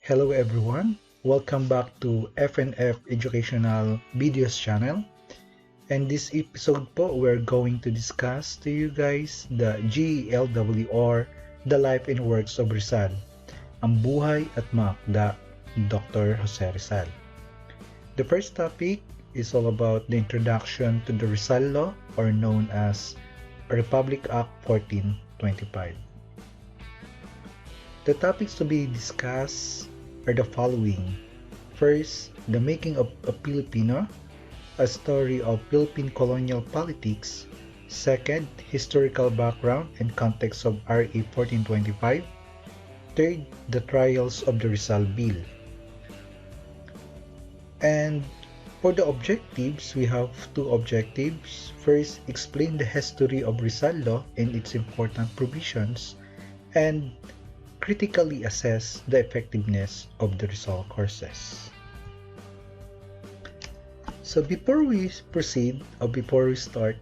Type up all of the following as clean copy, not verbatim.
Hello everyone, welcome back to FNF Educational Videos channel. And this episode po, we're going to discuss to you guys the GELW or The Life and Works of Rizal, ang buhay at mga akda ni Dr. Jose Rizal. The first topic is all about the introduction to the Rizal Law, or known as Republic Act 1425. The topics to be discussed are the following. First, the making of a Filipino, a story of Philippine colonial politics. Second, historical background and context of RA 1425. Third, the trials of the Rizal Bill. And for the objectives, we have two objectives. First, explain the history of Rizal Law and its important provisions, and critically assess the effectiveness of the Rizal courses. So before we proceed or before we start,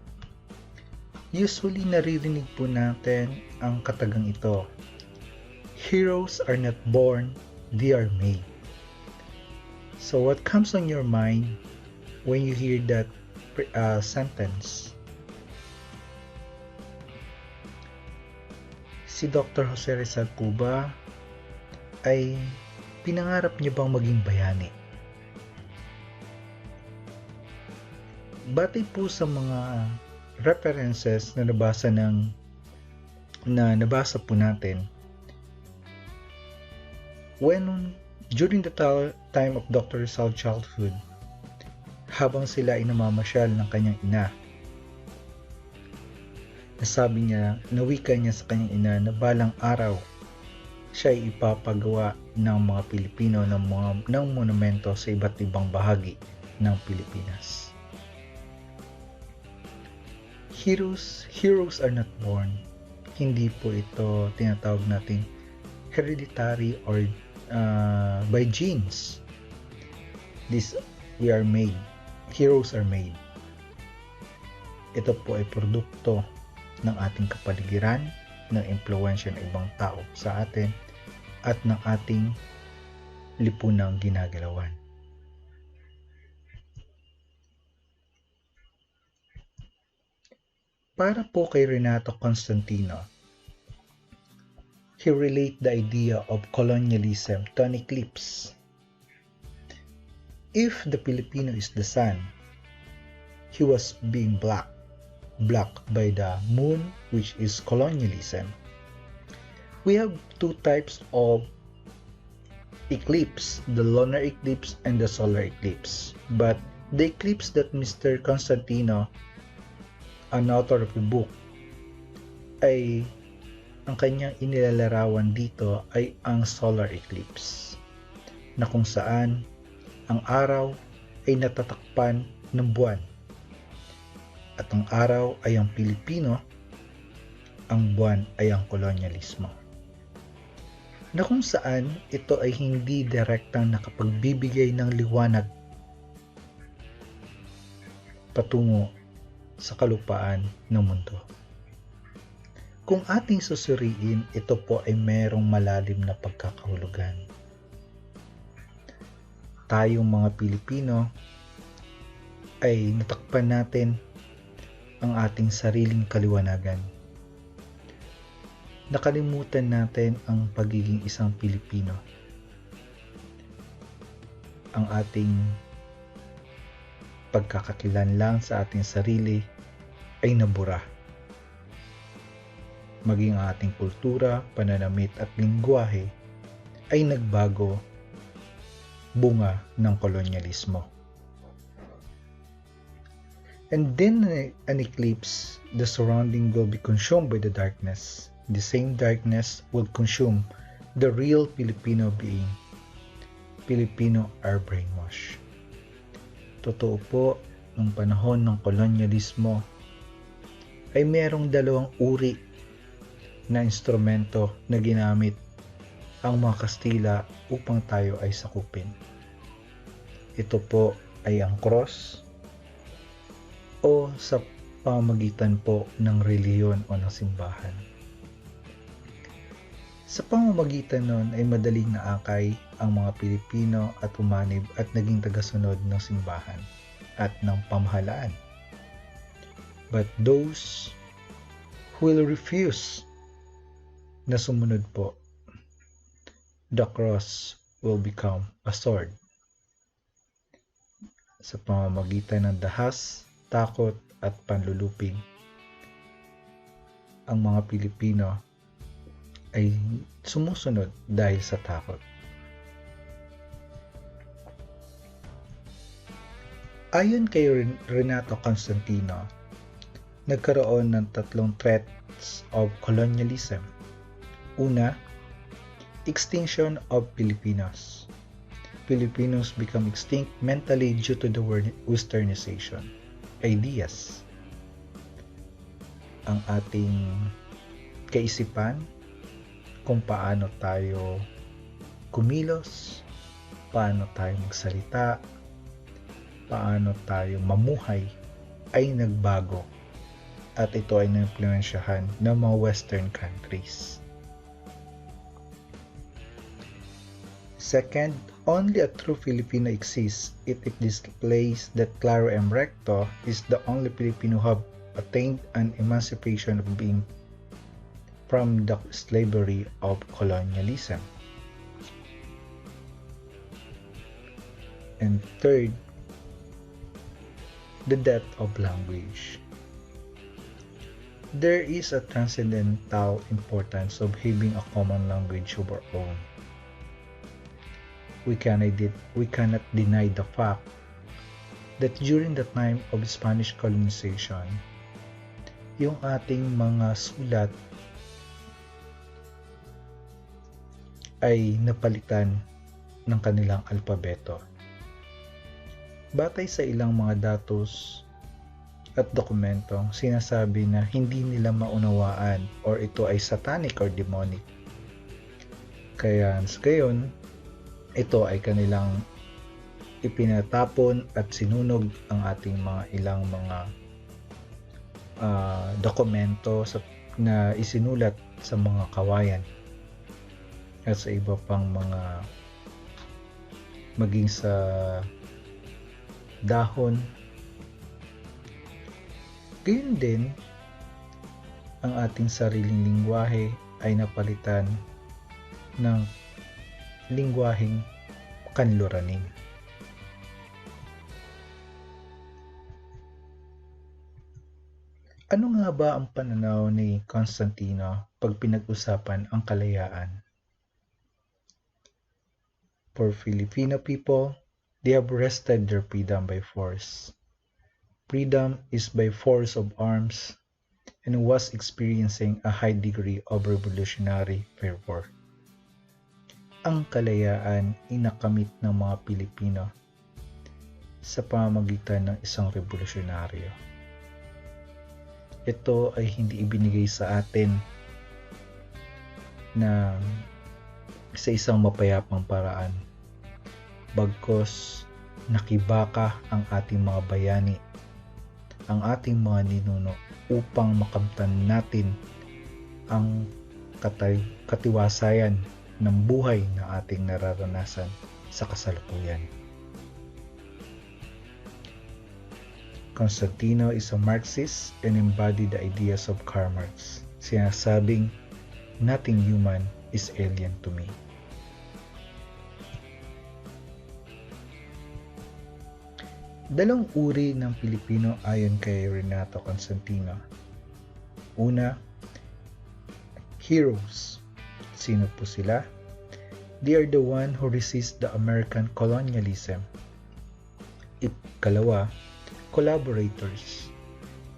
usually naririnig po natin ang katagang ito. Heroes are not born, they are made. So what comes on your mind when you hear that sentence? Si Dr. Jose Rizal po ba ay pinangarap niya bang maging bayani? Batay po sa mga references na nabasa po natin, during the time of Dr. Rizal's childhood, habang sila ay namamasyal ng kanyang ina, nasabi niya, nawika niya sa kanyang ina na balang araw siya ay ipapagawa ng mga Pilipino ng monumento sa iba't ibang bahagi ng Pilipinas. Heroes are not born. Hindi po ito tinatawag natin hereditary or by genes. We are made. Heroes are made. Ito po ay produkto ng ating kapaligiran, ng impluwensya ng ibang tao sa atin, at ng ating lipunang ginagalawan. Para po kay Renato Constantino, he relate the idea of colonialism to an eclipse. If the Filipino is the sun, he was being blocked by the moon, which is colonialism. We have two types of eclipse, the lunar eclipse and the solar eclipse. But the eclipse that Mr. Constantino, an author of the book, ay ang kanyang inilalarawan dito ay ang solar eclipse, na kung saan ang araw ay natatakpan ng buwan. At ang araw ay ang Pilipino, ang buwan ay ang kolonyalismo. Na kung saan ito ay hindi direktang nakapagbibigay ng liwanag patungo sa kalupaan ng mundo. Kung ating susuriin, ito po ay mayroong malalim na pagkakahulugan. Tayong mga Pilipino ay natakpan natin ang ating sariling kaliwanagan. Nakalimutan natin ang pagiging isang Pilipino. Ang ating pagkakakilanlan sa ating sarili ay nabura. Maging ang ating kultura, pananamit at lingwahe ay nagbago, bunga ng kolonyalismo. And then an eclipse, the surrounding will be consumed by the darkness. The same darkness will consume the real Filipino being. Filipino are brainwashed. Totoo po, noong panahon ng kolonyalismo ay merong dalawang uri na instrumento na ginamit ang mga Kastila upang tayo ay sakupin. Ito po ay ang cross, o sa pamamagitan po ng reliyon o ng simbahan. Sa pamamagitan nun ay madaling naakay ang mga Pilipino at umanib at naging tagasunod ng simbahan at ng pamahalaan. But those who will refuse na sumunod po, the cross will become a sword. Sa pamamagitan ng dahas, takot at panlulupig, ang mga Pilipino ay sumusunod dahil sa takot. Ayon kay Renato Constantino, nagkaroon ng tatlong threats of colonialism. Una, extinction of Filipinos. Filipinos become extinct mentally due to the westernization ideas. Ang ating kaisipan kung paano tayo kumilos, paano tayo magsalita, paano tayo mamuhay ay nagbago at ito ay na-impluensyahan ng mga western countries. Second, only a true Filipino exists if it displays that Claro M. Recto is the only Filipino who have attained an emancipation of being from the slavery of colonialism. And third, the death of language. There is a transcendental importance of having a common language of our own. We cannot deny the fact that during the time of Spanish colonization, yung ating mga sulat ay napalitan ng kanilang alpabeto. Batay sa ilang mga datos at dokumentong sinasabi na hindi nila maunawaan or ito ay satanic or demonic. Kaya sa gayon, ito ay kanilang ipinatapon at sinunog ang ating mga ilang mga dokumento na isinulat sa mga kawayan at sa iba pang mga maging sa dahon. Gayun din, ang ating sariling lingwahe ay napalitan ng lingwaheng kanluranin. Ano nga ba ang pananaw ni Constantino pag pinag-usapan ang kalayaan? For Filipino people, they have wrested their freedom by force. Freedom is by force of arms and was experiencing a high degree of revolutionary fervor. Ang kalayaan inakamit ng mga Pilipino sa pamamagitan ng isang revolusyonaryo. Ito ay hindi ibinigay sa atin na sa isang mapayapang paraan, bagkus nakibaka ang ating mga bayani, ang ating mga ninuno upang makamtan natin ang katiwasayan ng buhay na ating nararanasan sa kasalukuyan. Constantino is a Marxist and embodied the ideas of Karl Marx, sinasabing, nothing human is alien to me. Dalawang uri ng Pilipino ayon kay Renato Constantino. Una, heroes. Sino po sila? They are the one who resist the American colonialism. Ikalawa, collaborators.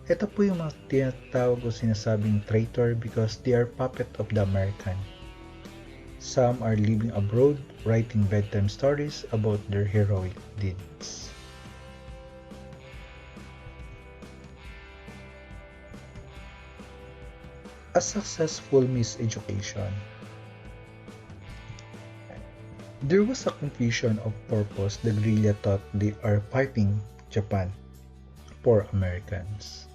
Ito po yung mga tinatawag o sinasabing traitor because they are puppet of the American. Some are living abroad, writing bedtime stories about their heroic deeds. A successful miseducation. There was a confusion of purpose. The guerrilla thought they are fighting Japan for Americans.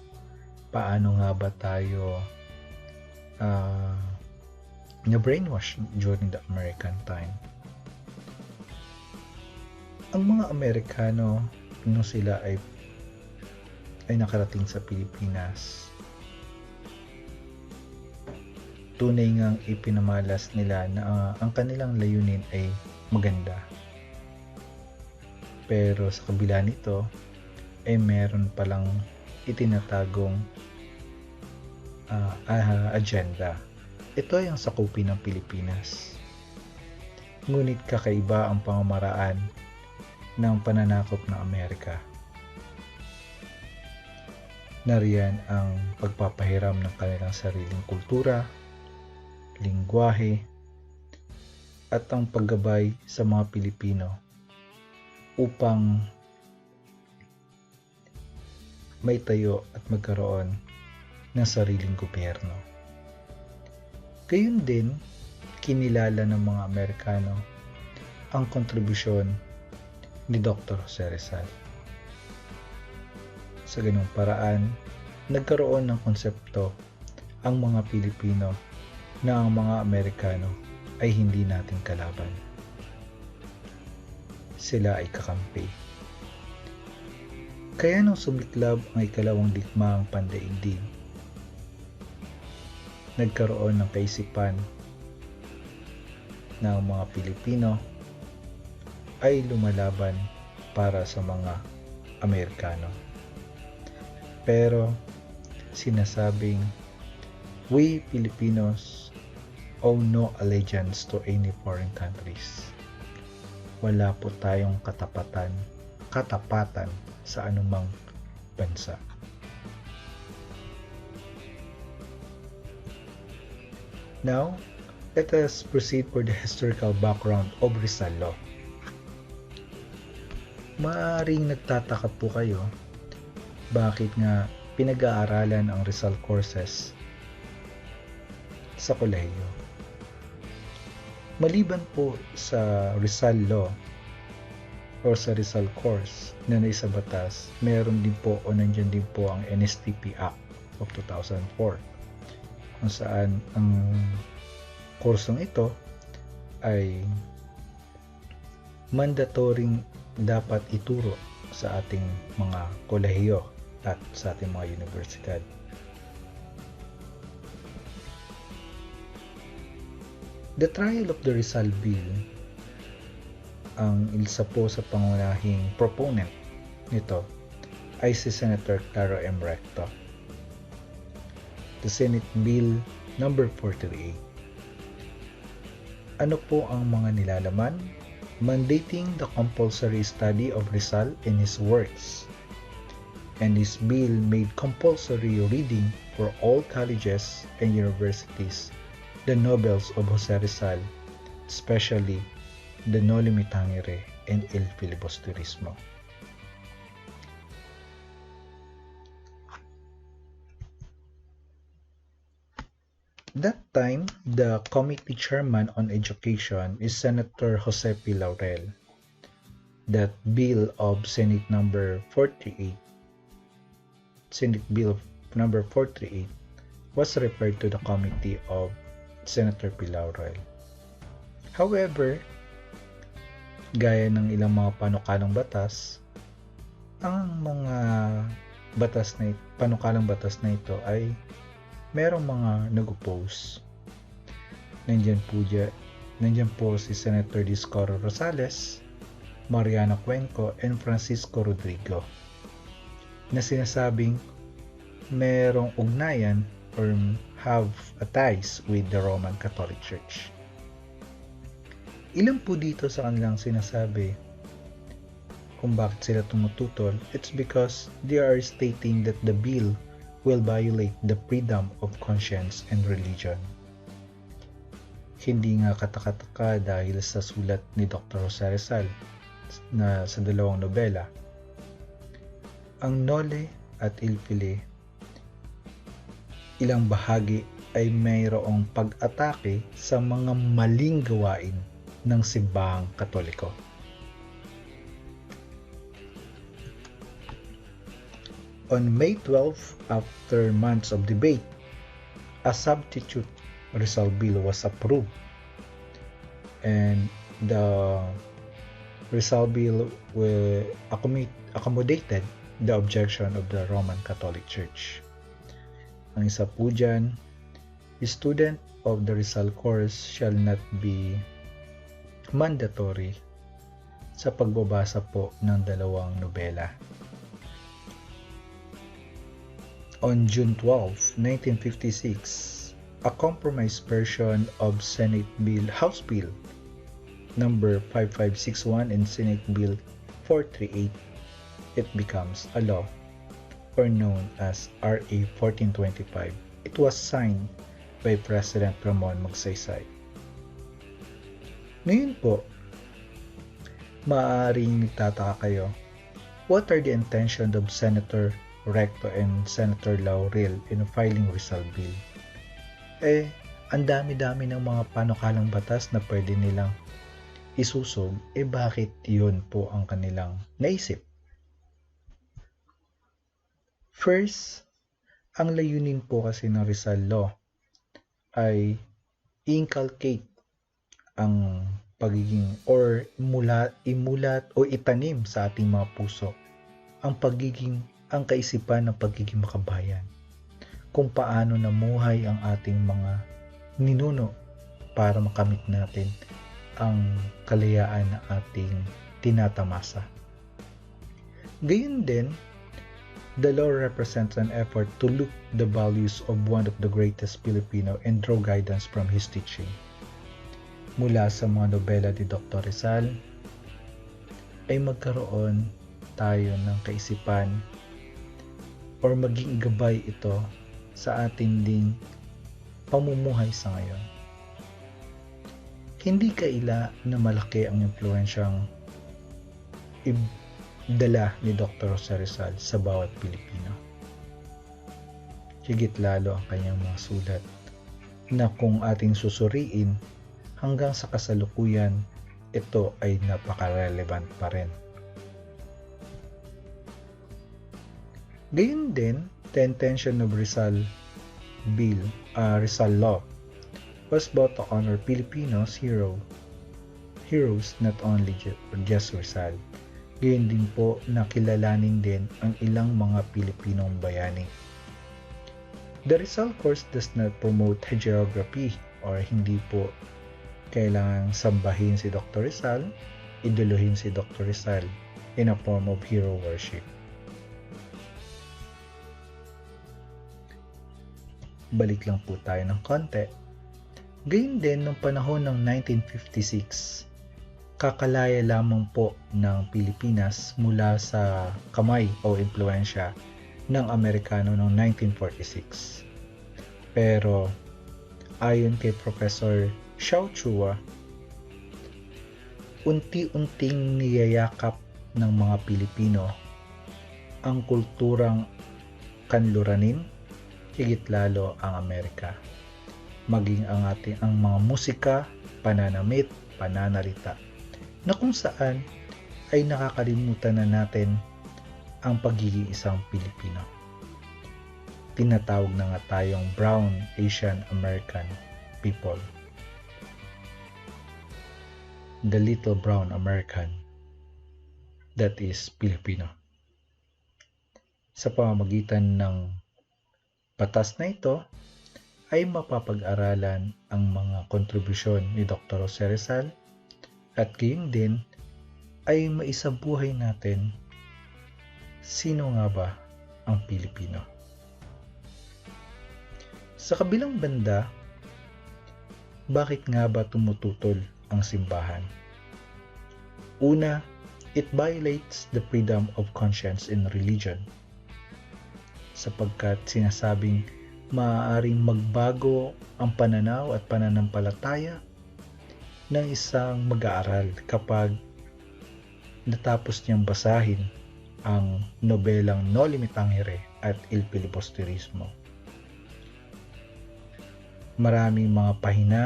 Paano nga ba tayo na brainwash during the American time. Ang mga Amerikano nung sila ay nakarating sa Pilipinas, tunay ngang ipinamalas nila na ang kanilang layunin ay maganda. Pero sa kabila nito ay meron palang itinatagong agenda. Ito ay ang sakupin ng Pilipinas. Ngunit kakaiba ang pamamaraan ng pananakop ng Amerika. Nariyan ang pagpapahiram ng kanilang sariling kultura, lingwahe, at ang paggabay sa mga Pilipino upang may tayo at magkaroon ng sariling gobyerno. Gayun din, kinilala ng mga Amerikano ang kontribusyon ni Dr. Jose Rizal. Sa ganung paraan, nagkaroon ng konsepto ang mga Pilipino na ang mga Amerikano ay hindi nating kalaban. Sila ay kakampi. Kaya nung sumiklab ang ikalawang digmaang pandaigdig, nagkaroon ng kaisipan na ang mga Pilipino ay lumalaban para sa mga Amerikano. Pero sinasabing, we Filipinos owe no allegiance to any foreign countries. Wala po tayong katapatan sa anumang bansa. Now, let us proceed for the historical background of Rizal Law. Maaaring nagtataka po kayo, bakit nga pinag-aaralan ang Rizal courses sa kolehiyo? Maliban po sa Rizal Law o sa Rizal course na naisa batas, meron din po o nandyan din po ang NSTP Act of 2004, kung saan ang kursong ito ay mandatoring dapat ituro sa ating mga kolehiyo at sa ating mga universidad. The trial of the Rizal Bill, ang isa po sa pangunahing proponent nito ay si Senator Claro M. Recto. The Senate Bill number 438. Ano po ang mga nilalaman? Mandating the compulsory study of Rizal and his works. And this bill made compulsory reading for all colleges and universities the novels of Jose Rizal, especially the Noli Me Tangere and Il Filibusterismo. That time, the committee chairman on education is Senator Jose P. Laurel. That bill of Senate number 438, Senate Bill number 438, was referred to the committee of Senator P. Laurel. However, gaya ng ilang mga panukalang batas, ang mga panukalang batas na ito ay merong mga nag-oppose. Nandiyan po si Senator Discoro Rosales, Mariano Cuenco, and Francisco Rodrigo, na sinasabing merong ugnayan or have a ties with the Roman Catholic Church. Ilan po dito sa kanilang sinasabi kung bakit sila tumututol? It's because they are stating that the bill will violate the freedom of conscience and religion. Hindi nga katakataka dahil sa sulat ni Dr. Jose Rizal na sa dalawang nobela. Ang Noli at Il Fili, ilang bahagi ay mayroong pag-atake sa mga maling gawain ng simbahang Katoliko. On May 12, after months of debate, a substitute Rizal bill was approved, and the Rizal bill will accommodated the objection of the Roman Catholic Church. Ang isa po dyan, the student of the Rizal course shall not be mandatory sa pagbabasa po ng dalawang nobela. On June 12, 1956, a compromise version of House Bill number 5561 and Senate Bill 438, it becomes a law, or known as RA 1425. It was signed by President Ramon Magsaysay. Ngayon po, maaaring nagtataka kayo, what are the intentions of Senator Recto and Senator Laurel in filing Rizal Bill? Ang dami-dami ng mga panukalang batas na pwede nilang isusog, bakit yun po ang kanilang naisip? First, ang layunin po kasi ng Rizal Law ay inculcate ang pagiging or imulat o itanim sa ating mga puso ang kaisipan ng pagiging makabayan, kung paano namuhay ang ating mga ninuno para makamit natin ang kalayaan na ating tinatamasa. Gayun din, the law represents an effort to look the values of one of the greatest Filipino and draw guidance from his teaching. Mula sa mga nobela ni Dr. Rizal, ay magkaroon tayo ng kaisipan or maging gabay ito sa ating ding pamumuhay sa ngayon. Hindi kaila na malaki ang impluensyang dala ni Dr. Rizal sa bawat Pilipino. Higit lalo ang kanyang mga sulat na kung ating susuriin hanggang sa kasalukuyan, ito ay napaka-relevant pa rin. Gayun din, the intention of Rizal Law was both to honor Filipinos heroes, not only just Rizal. Gayun din po na kilalanin din ang ilang mga Pilipinong bayani. The Rizal course does not promote hagiography or hindi po kailangang sambahin si Dr. Rizal, iduluhin si Dr. Rizal in a form of hero worship. Balik lang po tayo ng konti. Gayun din noong panahon ng 1956, kakalaya lamang po ng Pilipinas mula sa kamay o impluensya ng Amerikano noong 1946. Pero ayon kay Professor Xiao Chua, unti-unting niyayakap ng mga Pilipino ang kulturang kanluranin, higit lalo ang Amerika, maging ang mga musika, pananamit, pananalita, na kung saan ay nakakalimutan na natin ang pagiging isang Pilipino. Tinatawag na nga tayong Brown Asian American people. The little brown American that is Filipino. Sa pamamagitan ng batas na ito ay mapapag-aralan ang mga kontribusyon ni Dr. Rizal at gayon din ay maisabuhay natin sino nga ba ang Pilipino. Sa kabilang banda, bakit nga ba tumututol ang simbahan? Una, it violates the freedom of conscience in religion, sapagkat sinasabing maaaring magbago ang pananaw at pananampalataya ng isang mag-aaral kapag natapos niyang basahin ang nobelang Noli Me Tangere at Il Filibusterismo. Maraming mga pahina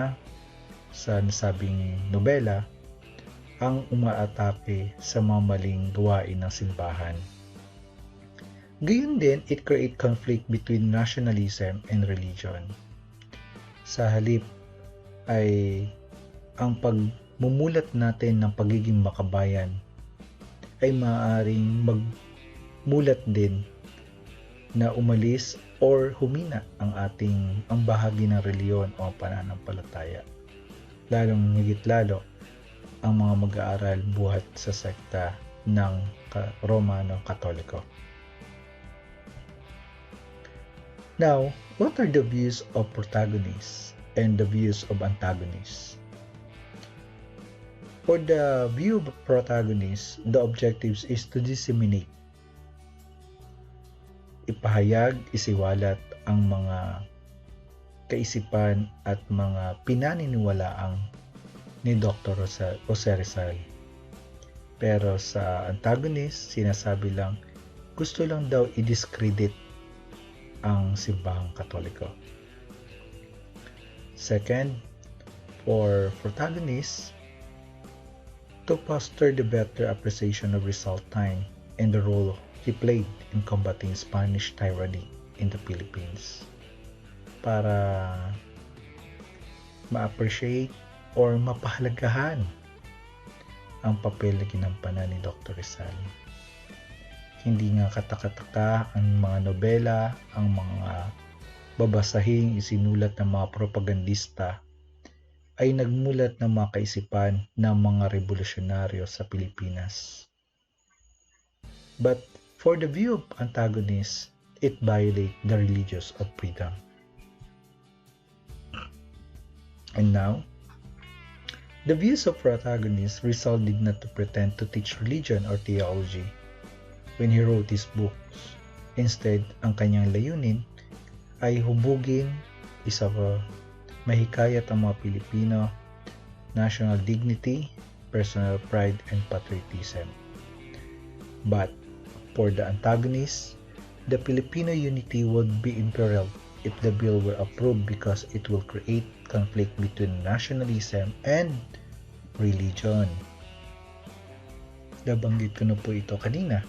sa nasabing nobela ang umaatake sa mga maling gawain ng simbahan. Gayun din, it create conflict between nationalism and religion. Sa halip ay ang pagmumulat natin ng pagiging makabayan ay maaaring magmulat din na umalis or humina ang bahagi ng reliyon o pananampalataya. Lalong higit lalo ang mga mag-aaral buhat sa sekta ng Romano-Katoliko. Now, what are the views of protagonists and the views of antagonists? For the view of protagonists, the objectives is to disseminate, ipahayag, isiwalat ang mga kaisipan at mga pinaniniwalaang ni Dr. Jose Rizal. Pero sa antagonist, sinasabi lang, gusto lang daw i-discredit ang simbahang Katoliko. Second, for protagonists, to foster the better appreciation of Rizal's time and the role he played in combating Spanish tyranny in the Philippines. Para ma-appreciate or mapahalagahan ang papel na ginampanan ni Dr. Rizal. Hindi nga katakataka ang mga nobela, ang mga babasahing isinulat ng mga propagandista ay nagmulat ng mga kaisipan ng mga revolusyonaryo sa Pilipinas. But for the view of antagonists, it violates the religious of freedom. And now, the views of protagonists, Rizal did not pretend to teach religion or theology when he wrote his books. Instead, ang kanyang layunin ay hubugin, mahikayat ang mga Pilipino, national dignity, personal pride, and patriotism. But for the antagonists, the Filipino unity would be imperiled if the bill were approved because it will create conflict between nationalism and religion. Nabanggit ko na po ito kanina.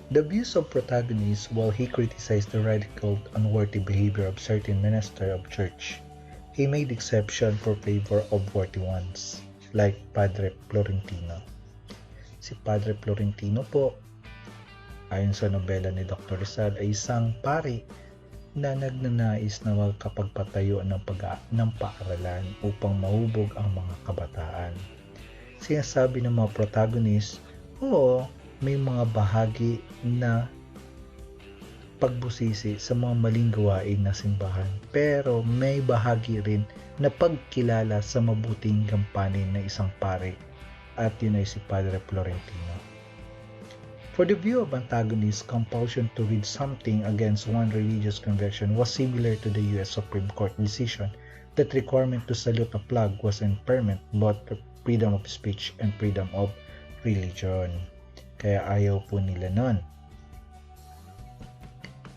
The views of protagonists, while he criticized the radical, unworthy behavior of certain ministers of church, he made exception for favor of worthy ones, like Padre Florentino. Si Padre Florentino po, ayon sa nobela ni Dr. Rizal, ay isang pari na nagnanais na magkapagpatayo ng paaralan upang mahubog ang mga kabataan. Sinasabi ng mga protagonists, oo, may mga bahagi na pagbusisi sa mga maling gawain na simbahan, pero may bahagi rin na pagkilala sa mabuting gampanin ng isang pari, at yun ay si Padre Florentino. For the view of antagonists, compulsion to read something against one religious conviction was similar to the U.S. Supreme Court decision that requirement to salute a flag was impairment both freedom of speech and freedom of religion. Kaya ayaw po nila nun.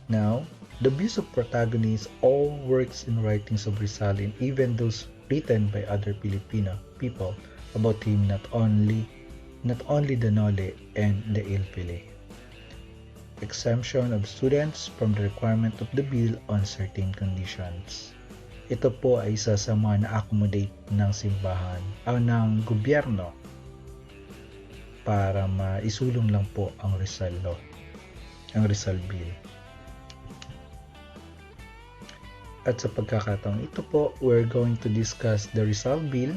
Now, the views of protagonists, all works and writings of Rizal, and even those written by other Filipino people about him, not only the nole and the ilfili. Exemption of students from the requirement of the bill on certain conditions. Ito po ay isa sa mga na-accommodate ng simbahan o ng gobyerno para maisulong lang po ang Rizal Law, ang Rizal Bill. At sa pagkakataong ito po, we're going to discuss the Rizal Bill,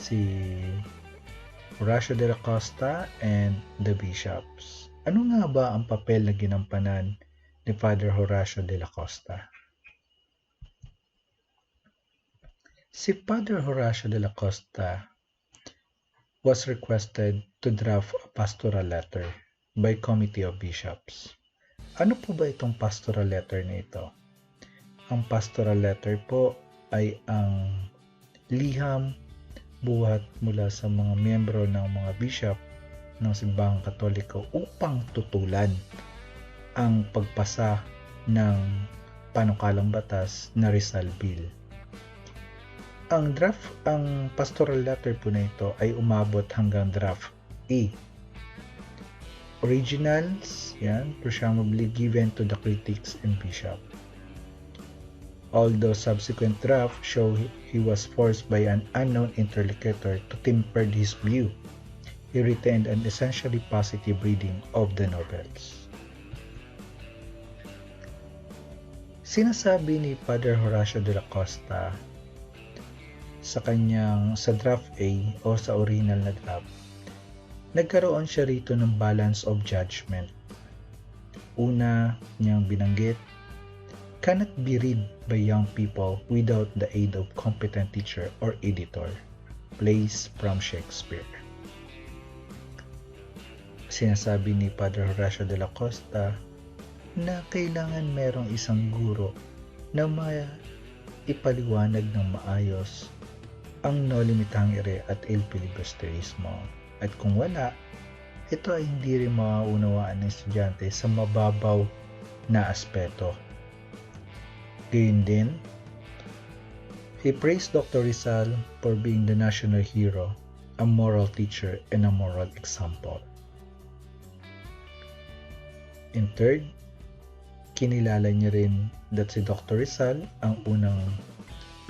si Horacio Dela Costa, and the bishops. Ano nga ba ang papel na ginampanan ni Father Horacio Dela Costa? Si Father Horacio Dela Costa was requested to draft a pastoral letter by Committee of Bishops. Ano po ba itong pastoral letter na ito? Ang pastoral letter po ay ang liham buhat mula sa mga miyembro ng mga bishop ng simbahang Katoliko upang tutulan ang pagpasa ng panukalang batas na Rizal Bill. Ang pastoral letter po na ito ay umabot hanggang draft E. Originals, presumably given to the critics and bishop. Although subsequent drafts show he was forced by an unknown interlocutor to temper his view, he retained an essentially positive reading of the novels. Sinasabi ni Father Horacio Dela Costa sa draft A o sa original na draft, nagkaroon siya rito ng balance of judgment. Una niyang binanggit, cannot be read by young people without the aid of competent teacher or editor. Plays from Shakespeare. Sinasabi ni Padre Horacio Dela Costa na kailangan merong isang guro na ipaliwanag ng maayos ang Noli Me Tangere at Il Filibusterismo. At kung wala, ito ay hindi rin mauunawaan ng estudyante sa mababaw na aspeto. Gayun din, he praised Dr. Rizal for being the national hero, a moral teacher, and a moral example. And third, kinilala niya rin that si Dr. Rizal ang unang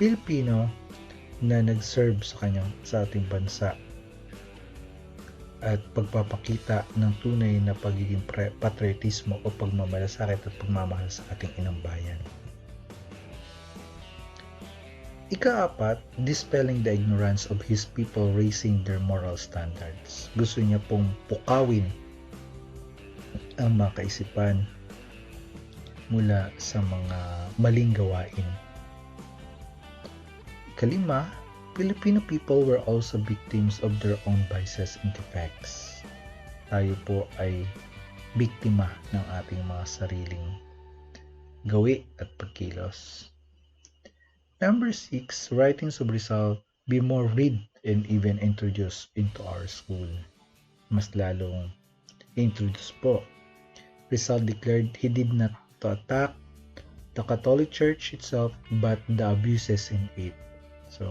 Pilipino na nag-serve sa ating bansa at pagpapakita ng tunay na pagiging patriotismo o pagmamalasakit at pagmamahal sa ating inang bayan. Ika-apat, dispelling the ignorance of his people, raising their moral standards. Gusto niya pong pukawin ang mga kaisipan mula sa mga maling gawain. Kalima, Filipino people were also victims of their own vices and defects. Tayo po ay biktima ng ating mga sariling gawi at pagkilos. Number 6, writings of Rizal be more read and even introduced into our school. Mas lalong introduce po. Rizal declared he did not to attack the Catholic Church itself but the abuses in it. So,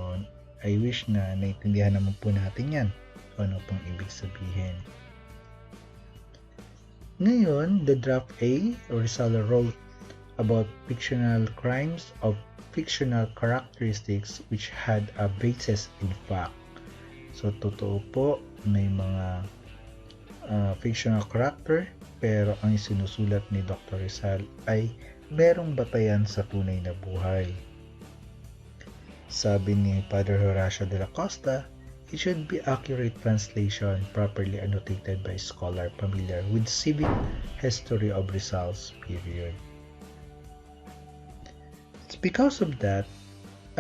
I wish na naintindihan naman po natin yan. Ano pong ibig sabihin. Ngayon, the draft A, Rizal wrote about fictional crimes of fictional characteristics which had a basis in fact. So, totoo po, may mga fictional character, pero ang sinusulat ni Dr. Rizal ay merong batayan sa tunay na buhay. Sabi ni Father Horacio Dela Costa, it should be accurate translation properly annotated by a scholar familiar with civic history of Rizal's period. It's because of that,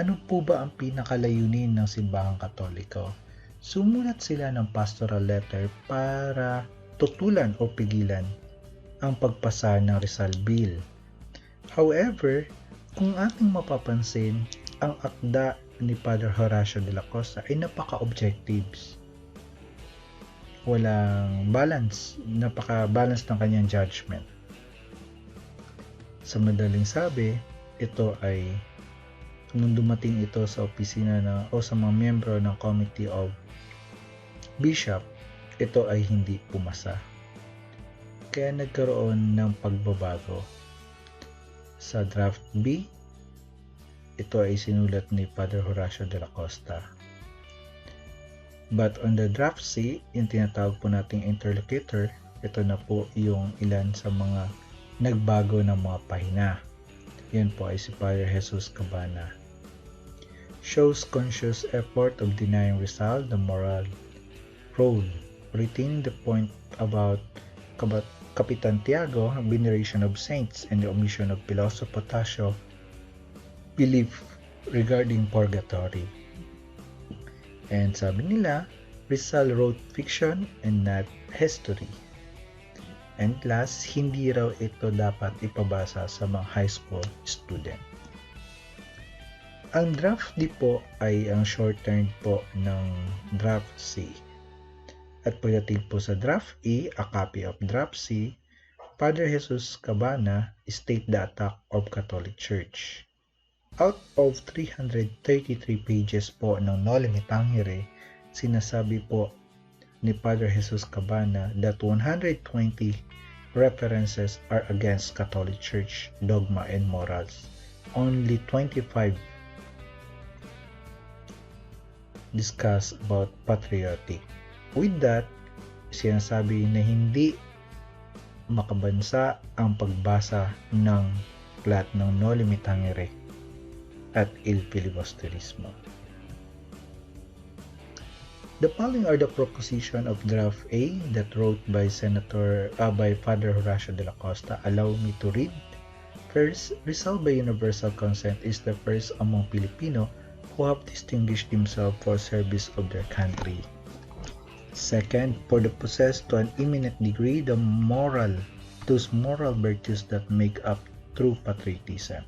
ano po ba ang pinakalayunin ng simbahang Katoliko? Sumulat sila ng pastoral letter para tutulan o pigilan ang pagpasa ng Rizal Bill. However, kung ating mapapansin, ang akda ni Father Horacio Dela Costa ay napaka-objectives. Walang balance, napaka-balance ng kanyang judgment. Sa madaling sabi, ito ay nung dumating ito sa opisina o sa mga miyembro ng Committee of Bishop, ito ay hindi pumasa. Kaya nagkaroon ng pagbabago. Sa draft B, ito ay sinulat ni Father Horacio Dela Costa. But on the draft C, yung tinatawag po nating interlocutor, ito na po yung ilan sa mga nagbago ng mga pahina. Yan po ay si Father Jesus Cabana. Shows conscious effort of denying Rizal the moral role, retaining the point about Kapitan Tiago, veneration of saints, and the omission of Philosopher Tasio belief regarding purgatory. And sabi nila, Rizal wrote fiction and not history. And last, hindi raw ito dapat ipabasa sa mga high school student. Ang draft D po ay ang shortened po ng draft C. At pagdating po sa draft E, a copy of draft C, Father Jesus Cabana state the attack of Catholic Church. Out of 333 pages po ng Noli Me Tangere, sinasabi po ni Father Jesus Cabana that 120 references are against Catholic Church dogma and morals, only 25 discuss about patriotic. With that, sinasabi na hindi makabansa ang pagbasa ng plot ng Noli Me Tangere at Il Filibusterismo. The following are the proposition of draft A that wrote by Father Horacio Dela Costa. Allow me to read. First, Rizal by universal consent is the first among Filipino who have distinguished themselves for service of their country. Second, for the possessed to an eminent degree those moral virtues that make up true patriotism.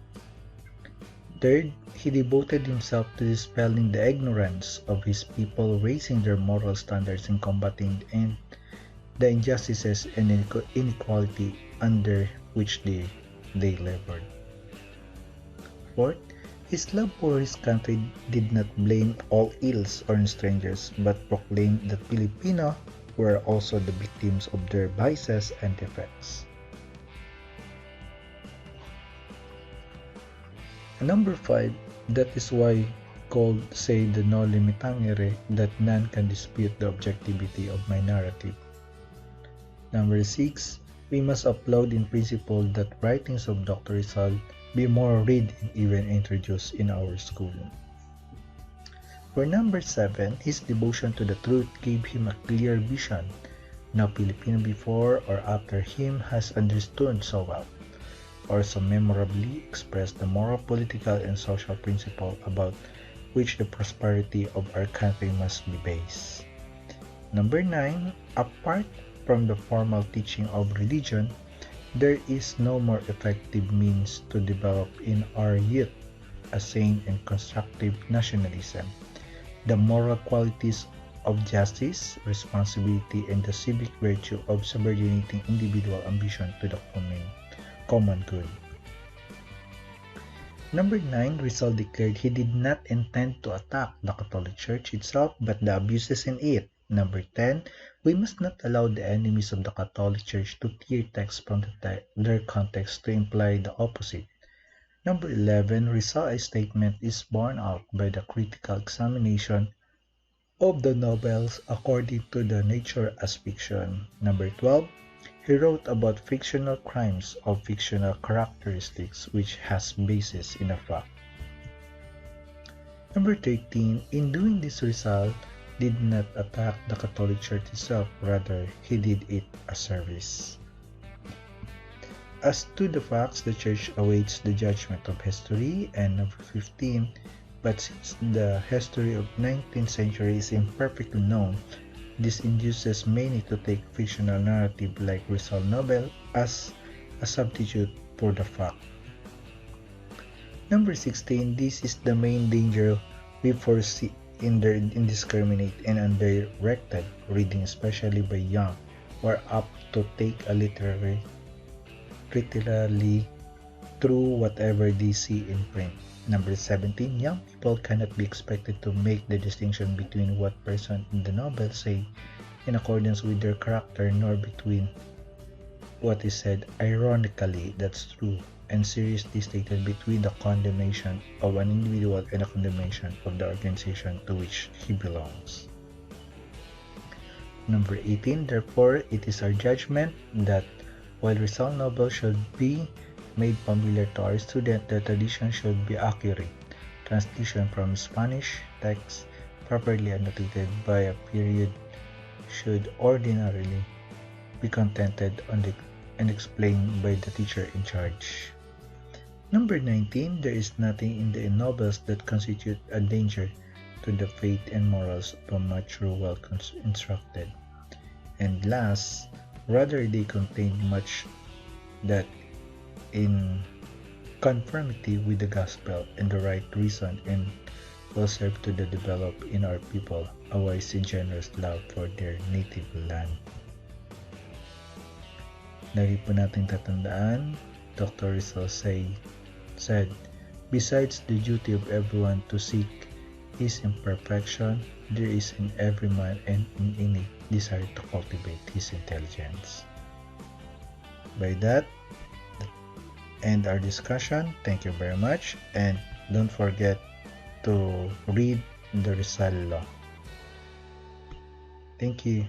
Third, he devoted himself to dispelling the ignorance of his people, raising their moral standards and combating the injustices and inequality under which they labored. Fourth, his love for his country did not blame all ills on strangers, but proclaimed that Filipino were also the victims of their vices and defects. Number 5, that is why called say the Noli Me Tangere, that none can dispute the objectivity of my narrative. Number 6, we must applaud in principle that writings of Dr. Rizal be more read and even introduced in our school. For number 7, his devotion to the truth gave him a clear vision. No Filipino before or after him has understood so well, or so memorably expressed the moral, political, and social principle about which the prosperity of our country must be based. Number 9, apart from the formal teaching of religion, there is no more effective means to develop in our youth a sane and constructive nationalism, the moral qualities of justice, responsibility, and the civic virtue of subordinating individual ambition to the common good. Number 9, Rizal declared he did not intend to attack the Catholic Church itself, but the abuses in it. Number 10, we must not allow the enemies of the Catholic Church to tear texts from their context to imply the opposite. Number 11, Rizal's statement is borne out by the critical examination of the novels according to the nature as fiction. Number 12, he wrote about fictional crimes of fictional characteristics which has basis in a fact. Number 13, in doing this, Rizal did not attack the Catholic Church itself, rather he did it a service. As to the facts, the Church awaits the judgment of history. And number 15, but since the history of 19th century is imperfectly known, this induces many to take fictional narrative like Rizal novel as a substitute for the fact. Number 16, this is the main danger we foresee in their indiscriminate and undirected reading, especially by young, who are apt to take a literally through whatever they see in print. Number 17, young people cannot be expected to make the distinction between what person in the novel say in accordance with their character, nor between what is said ironically, that's true, and seriously stated between the condemnation of an individual and the condemnation of the organization to which he belongs. Number 18, therefore, it is our judgment that while Rizal novel should be made familiar to our student, the tradition should be accurate. Translation from Spanish text properly annotated by a period should ordinarily be contented and explained by the teacher in charge. Number 19, there is nothing in the novels that constitute a danger to the faith and morals of a mature, well-instructed. And last, rather they contain much that in conformity with the gospel and the right reason and will serve to develop in our people a wise and generous love for their native land. Lagi po natin tatandaan, Dr. Rizal said, besides the duty of everyone to seek his imperfection, there is in every man an innate desire to cultivate his intelligence. By that, end our discussion. Thank you very much, and don't forget to read the Rizal Law. Thank you.